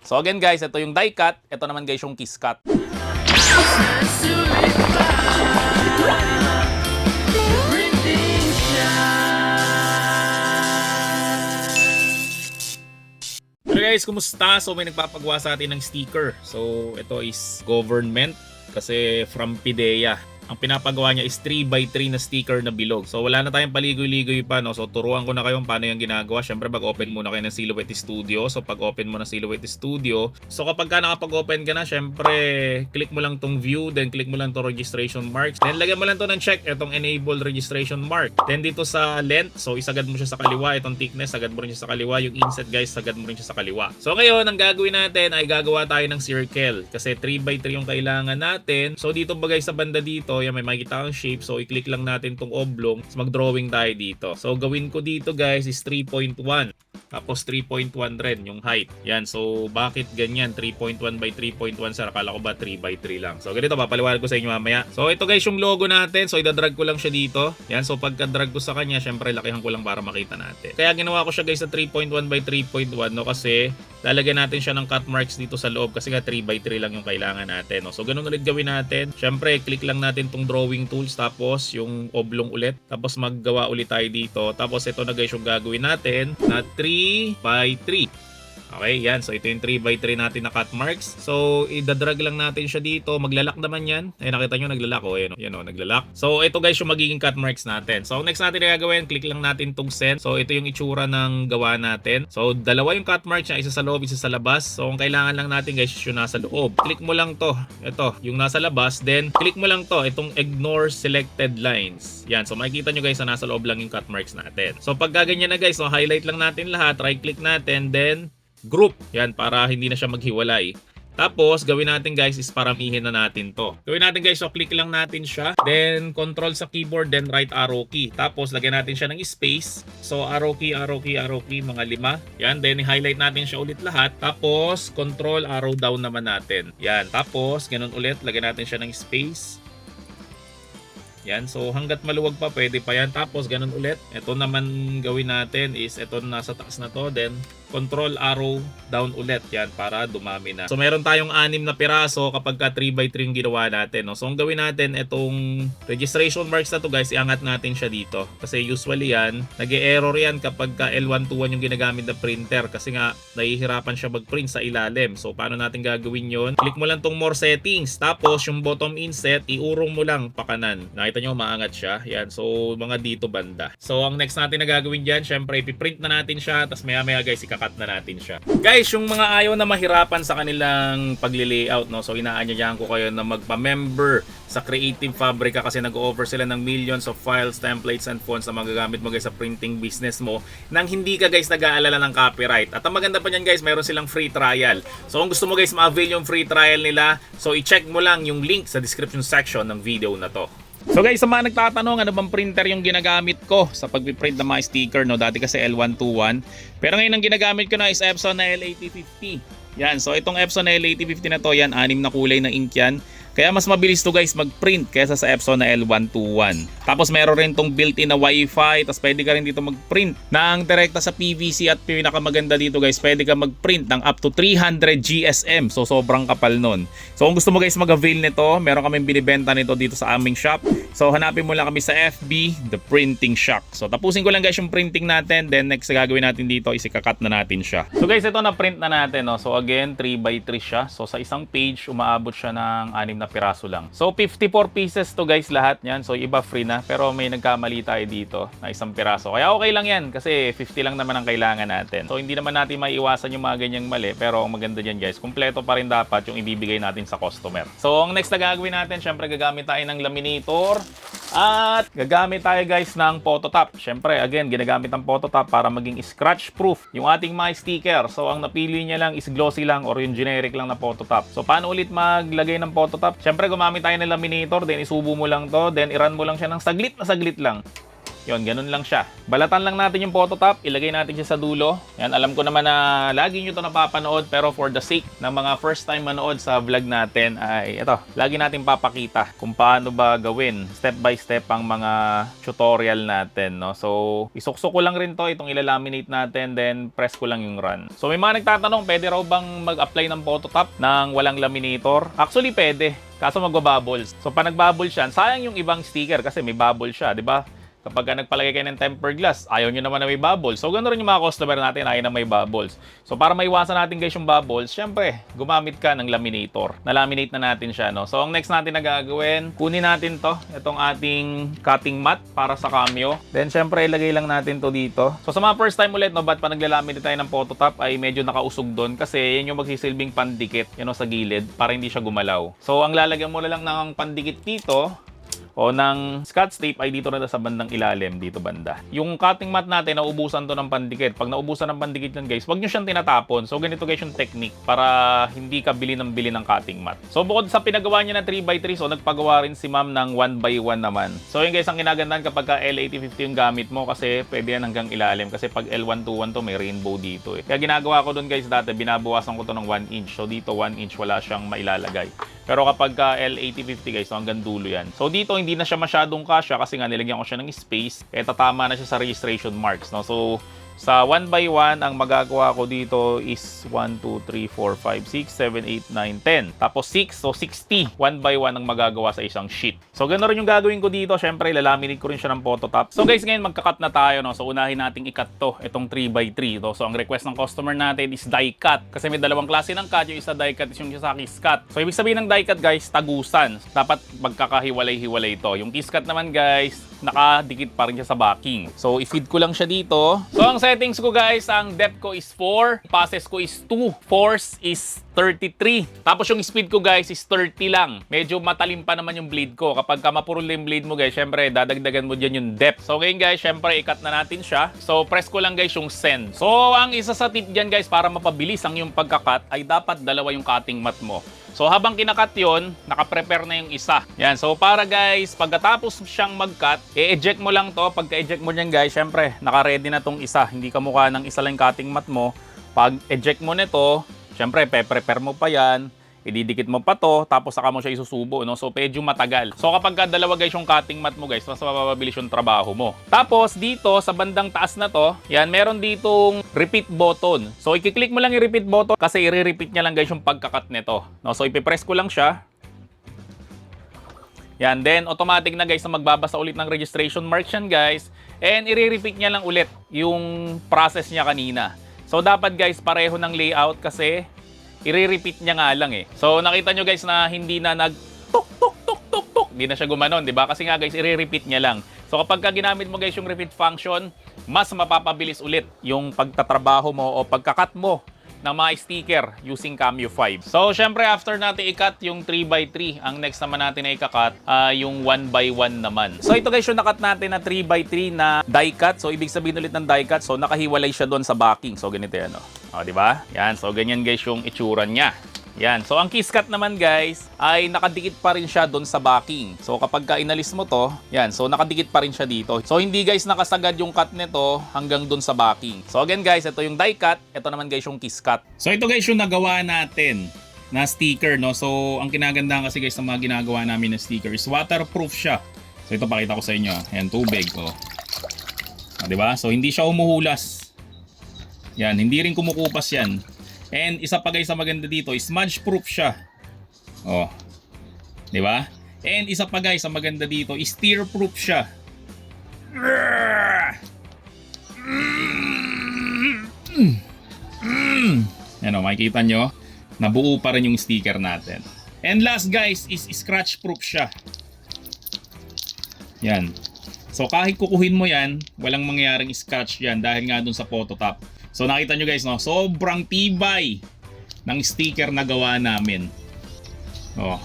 So again guys, ito yung die cut. Ito naman guys yung kiss cut. Pero guys, kumusta? So may nagpapagawa sa atin ng sticker. So ito is government kasi from PIDEA. Ang pinapagawa niya is 3x3 na sticker na bilog. So wala na tayong paligoy-ligoy pa, no? So turuan ko na kayo paano yung ginagawa. Syempre mag-open muna kayo ng Silhouette Studio. So pag open mo ng Silhouette Studio, so kapag ka nakapag-open ka na, syempre click mo lang tong view, then click mo lang to registration marks. Then lagyan mo lang to ng check, itong enable registration mark. Then dito sa length, so isagad mo siya sa kaliwa. Itong thickness, sagad mo rin siya sa kaliwa. Yung inset guys, sagad mo rin siya sa kaliwa. So ngayon, ang gagawin natin ay gagawa tayo ng circle. Kasi 3x3 yung kailangan natin. So dito ba guys sa banda dito, yan may makikita kang shape. So i-click lang natin tong oblong. So mag-drawing tayo dito. So gawin ko dito guys is 3.1. Tapos 3.1 rin yung height. Yan. So bakit ganyan? 3.1 by 3.1 sir. Akala ko ba 3 by 3 lang. So ganito, papaliwanag ko sa inyo mamaya. So ito guys yung logo natin. So idadrag ko lang siya dito. Yan. So pagka-drag ko sa kanya, syempre lakihan ko lang para makita natin. Kaya ginawa ko siya guys sa 3.1 by 3.1, no? Kasi lalagyan natin siya ng cut marks dito sa loob. Kasi nga 3 by 3 lang yung kailangan natin, no? So ganun ulit gawin natin. Syempre click lang natin tong drawing tools. Tapos yung oblong ulit. Tapos maggawa ulit tayo dito. Tapos ito na guys yung gagawin natin na 3 by 3. Okay, yan. So, ito yung 3x3 natin na cut marks. So, idadrag lang natin siya dito. Maglalak naman yan. Eh, nakita nyo, naglalak. O, yan o, naglalak. So, ito guys yung magiging cut marks natin. So, next natin na gagawin, click lang natin tong send. So, ito yung itsura ng gawa natin. So, dalawa yung cut marks niya. Isa sa loob, isa sa labas. So, ang kailangan lang natin guys is yung nasa loob. Click mo lang to. Ito, yung nasa labas. Then, click mo lang to. Itong ignore selected lines. Yan. So, makikita nyo guys na nasa loob lang yung cut marks natin. So, pag gaganyan na guys, so, highlight lang natin lahat. Right click natin. Then, group. Yan, para hindi na siya maghiwalay. Tapos, gawin natin guys is paramihin na natin to. Gawin natin guys, so click lang natin siya. Then, control sa keyboard, then right arrow key. Tapos, lagyan natin siya ng space. So, arrow key, arrow key, arrow key, mga 5. Yan, then highlight natin siya ulit lahat. Tapos, control arrow down naman natin. Yan, tapos, ganun ulit, lagyan natin siya ng space. Yan, so hanggat maluwag pa, pwede pa yan. Tapos, ganun ulit. Ito naman gawin natin is, ito nasa taas na to. Then, control arrow down ulit. Yan, para dumami na. So, meron tayong 6 na piraso kapag ka 3x3 yung ginawa natin. No? So, ang gawin natin, itong registration marks na to guys, iangat natin siya dito. Kasi usually yan, nag-e-error yan kapag ka L121 yung ginagamit na printer. Kasi nga, nahihirapan siya mag-print sa ilalim. So, paano natin gagawin yon? Click mo lang tong more settings. Tapos, yung bottom inset, iurong mo lang pakanan. Nakita nyo, maangat siya. Yan, so mga dito banda. So, ang next natin na gagawin dyan, syempre, ipiprint na natin siya. Tapos maya-maya guys, ikakat na natin siya. Guys, yung mga ayaw na mahirapan sa kanilang pagli-layout, no? So, inaanyayahan ko kayo na magpa-member sa Creative Fabrica kasi nag-offer sila ng millions of files, templates, and fonts na magagamit mo guys sa printing business mo nang hindi ka guys nag-aalala ng copyright. At ang maganda pa niyan guys, mayroon silang free trial. So, kung gusto mo guys ma-avail yung free trial nila, so i-check mo lang yung link sa description section ng video na to. So guys, sa mga nagtatanong ano bang printer yung ginagamit ko sa pagpiprint ng mga sticker, no? Dati kasi L121. Pero ngayon ang ginagamit ko na is Epson na L8050. Yan, so itong Epson na L8050 na to, yan, 6 na kulay na ink yan. Kaya mas mabilis to guys mag-print kaysa sa Epson na L121. Tapos meron rin tong built-in na Wi-Fi. Tapos pwede ka rin dito mag-print ng direkta sa PVC. At pinakamaganda dito guys, pwede ka mag-print ng up to 300 GSM. So sobrang kapal nun. So kung gusto mo guys mag-avail nito, meron kaming binibenta nito dito sa aming shop. So hanapin mo lang kami sa FB, The Printing Shock. So tapusin ko lang guys yung printing natin. Then next na gagawin natin dito is ikakat na natin siya. So guys, ito na print na natin, no? So again, 3x3 siya. So sa isang page, umaabot siya ng 6 na piraso lang. So 54 pieces to guys lahat yan. So iba free na. Pero may nagkamali tayo dito na 1 piraso. Kaya okay lang yan kasi 50 lang naman ang kailangan natin. So hindi naman natin maiiwasan yung mga ganyang mali. Pero ang maganda dyan guys, kumpleto pa rin dapat yung ibibigay natin sa customer. So ang next na gagawin natin, syempre gagamit tayo ng laminator. At gagamit tayo guys ng phototop. Syempre again, ginagamit ang phototop para maging scratch proof yung ating mga sticker. So ang napili niya lang is glossy lang or yung generic lang na phototop. So paano ulit maglagay ng phototop? Syempre gumamit tayo ng laminator, then isubo mo lang to, then i-run mo lang siya ng saglit na saglit lang. Yun, ganun lang siya. Balatan lang natin yung photo top, ilagay natin siya sa dulo. Yan, alam ko naman na lagi nyo to napapanood, pero for the sake ng mga first time manood sa vlog natin ay ito, lagi natin papakita kung paano ba gawin step by step ang mga tutorial natin, no? So, isuksok ko lang rin to, itong ilalaminate natin, then press ko lang yung run. So, may mga nagtatanong, pwede raw bang mag-apply ng photo top ng walang laminator? Actually, pwede. Kaso magbabubbles. So, pag nagbubbles yan, sayang yung ibang sticker kasi may bubble siya, di ba? Kapag nagpalagay kayo ng tempered glass, ayaw nyo naman na may bubbles. So, ganoon rin yung mga customer natin, ayaw na may bubbles. So, para maiwasan natin guys yung bubbles, syempre, gumamit ka ng laminator. Na-laminate na natin siya, no? So, ang next natin na gagawin, kunin natin to, itong ating cutting mat para sa cameo. Then, syempre, ilagay lang natin to dito. So, sa mga first time ulit, no, ba't pa naglalaminate tayo ng photo top ay medyo nakausog doon kasi yan yung magsisilbing pandikit, yun, no, sa gilid para hindi siya gumalaw. So, ang lalagyan mo na lang ng pandikit dito, o ng Scotch tape ay dito na sa bandang ilalim, dito banda. Yung cutting mat natin, naubusan to ng pandikit. Pag naubusan ng pandikit yan guys, wag nyo siyang tinatapon. So ganito guys yung technique para hindi ka bili ng cutting mat. So bukod sa pinagawa niya na 3x3, so nagpagawa rin si ma'am ng 1x1 naman. So yun guys, ang ginagandahan kapag ka L8050 yung gamit mo kasi pwede yan hanggang ilalim. Kasi pag L121 to may rainbow dito eh. Kaya ginagawa ko dun guys dati, binabawasan ko to ng 1 inch. So dito 1 inch wala siyang mailalagay. Pero kapag L8050 guys, so hanggang dulo yan. So dito hindi na siya masyadong kasya kasi nga nilagyan ko siya ng space. Eh tatama na siya sa registration marks, no? So sa 1x1, ang magagawa ko dito is 1, 2, 3, 4, 5, 6, 7, 8, 9, 10. Tapos 6, so 60. 1x1 ang magagawa sa isang sheet. So gano'n rin yung gagawin ko dito. Siyempre, ilalaminate ko rin siya ng photo top. So guys, ngayon magka-cut na tayo, no? So unahin nating i-cut to, itong 3x3. No? So ang request ng customer natin is die cut. Kasi may dalawang klase ng cut. Yung isa die cut is yung isa kiss cut. So ibig sabihin ng die cut guys, tagusan. Dapat magkakahiwalay-hiwalay to. Yung kiss cut naman guys, nakadikit pa rin siya sa backing. So i-feed ko lang siya dito. So ang settings ko guys, ang depth ko is 4, passes ko is 2, force is 33. Tapos yung speed ko guys is 30 lang. Medyo matalim pa naman yung blade ko. Kapag ka mapurol yung blade mo guys, syempre dadagdagan mo dyan yung depth. So ngayon guys, syempre i-cut na natin siya. So press ko lang guys yung send. So ang isa sa tip dyan guys, para mapabilis ang yung pagka-cut, ay dapat dalawa yung cutting mat mo. So habang kinakat yon, nakaprepare na yung isa. Yan, so para guys, pagkatapos siyang mag-cut, i-eject mo lang to. Pagka-eject mo niyan guys, syempre, naka-ready na tong isa. Hindi ka mukha ng isa lang cutting mat mo. Pag-eject mo nito, syempre, pe-prepare mo pa yan. Ididikit mo pa to, tapos saka mo siya isusubo, no? So, medyo matagal. So, kapag dalawa guys yung cutting mat mo guys, mas mapapabilis yung trabaho mo. Tapos, dito, sa bandang taas na to, yan, meron ditong repeat button. So, i-click mo lang yung repeat button kasi i-repeat niya lang guys yung pagkakat nito. No? So, ipipress ko lang siya. Yan, then, automatic na guys na magbabasa ulit ng registration marks yan guys. And, i-repeat niya lang ulit yung process niya kanina. So, dapat guys, pareho ng layout kasi i-repeat niya nga lang eh. So, nakita nyo guys na hindi na nag-tuk-tuk-tuk-tuk-tuk. Hindi na siya gumanon, di ba? Kasi nga guys, i-repeat niya lang. So, kapag ginamit mo guys yung repeat function, mas mapapabilis ulit yung pagtatrabaho mo o pagkakat mo ng mga sticker using Cameo 5. So, syempre, after natin i-cut yung 3x3, ang next naman natin na i-cut, yung 1x1 naman. So, ito guys, yung nakat natin na 3x3 na die cut. So, ibig sabihin ulit ng die cut, so, nakahiwalay siya doon sa backing. So, ganito yan, o. O, di ba? Yan, so, ganyan guys yung itsura niya. Yan. So, ang kiss cut naman guys, ay nakadikit pa rin siya doon sa backing. So, kapag ka inalis mo to, yan. So, nakadikit pa rin siya dito. So, hindi guys nakasagad yung cut nito hanggang doon sa backing. So, again guys, ito yung die cut. Ito naman guys yung kiss cut. So, ito guys yung nagawa natin na sticker, no? So, ang kinagandahan kasi guys sa mga ginagawa namin na sticker is waterproof siya. So, ito pakita ko sa inyo. Ayan, tubig. O, diba? So, hindi siya umuhulas. Yan, hindi rin kumukupas yan. And isa pa guys sa maganda dito, smudge proof siya. Oh. 'Di ba? And isa pa guys sa maganda dito, tear proof siya. Yan o, makikita nyo, nabuo pa rin yung sticker natin. And last guys is scratch proof siya. Yan. So kahit kukuhin mo yan, walang mangyayaring scratch yan dahil nga dun sa photo top. So nakita nyo guys, no? Sobrang tibay ng sticker na gawa namin. Oh.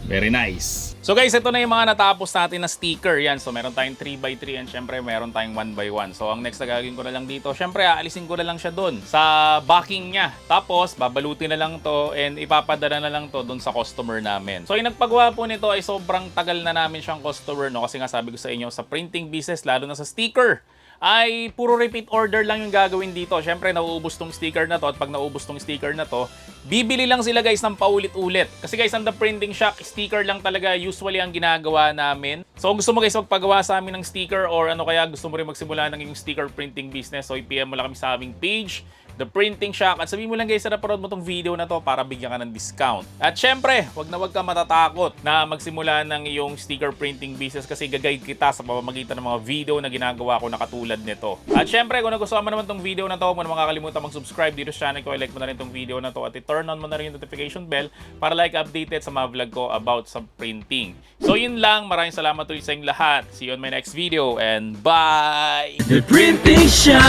Very nice. So guys, ito na yung mga natapos natin na sticker. Yan, so meron tayong 3x3 and syempre meron tayong 1x1. So ang next na gagawin ko na lang dito, syempre aalisin ko na lang siya dun sa backing niya. Tapos babalutin na lang to and ipapadala na lang to dun sa customer namin. So yung nagpagawa po nito ay sobrang tagal na namin siyang customer, no? Kasi nga sabi ko sa inyo, sa printing business, lalo na sa sticker, ay puro repeat order lang yung gagawin dito. Syempre, nauubos tong sticker na to at pag nauubos tong sticker na to, bibili lang sila guys ng paulit-ulit. Kasi guys, ang The Printing Shack, sticker lang talaga usually ang ginagawa namin. So kung gusto mo guys magpagawa sa amin ng sticker or ano kaya gusto mo rin magsimula ng yung sticker printing business, so i-PM mo lang kami sa aming page, The Printing Shack, at sabihin mo lang guys na napanood mo tong video na to para bigyan ka ng discount. At syempre, wag ka matatakot na magsimula ng iyong sticker printing business kasi gagayad kita sa pamamagitan ng mga video na ginagawa ko na katulad nito. At syempre, kung nagustuhan mo naman tong video na to, huwag mo naman kakalimutan mag-subscribe dito sa channel ko, i-like mo na rin tong video na to at i-turn on mo na rin yung notification bell para like updated sa mga vlog ko about sa printing. So yun lang, maraming salamat ulit sa inyong lahat. See you on my next video and bye! The Printing Shack,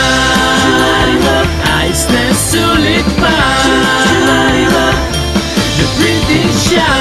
ayos na sulit pa. The Printing Shack.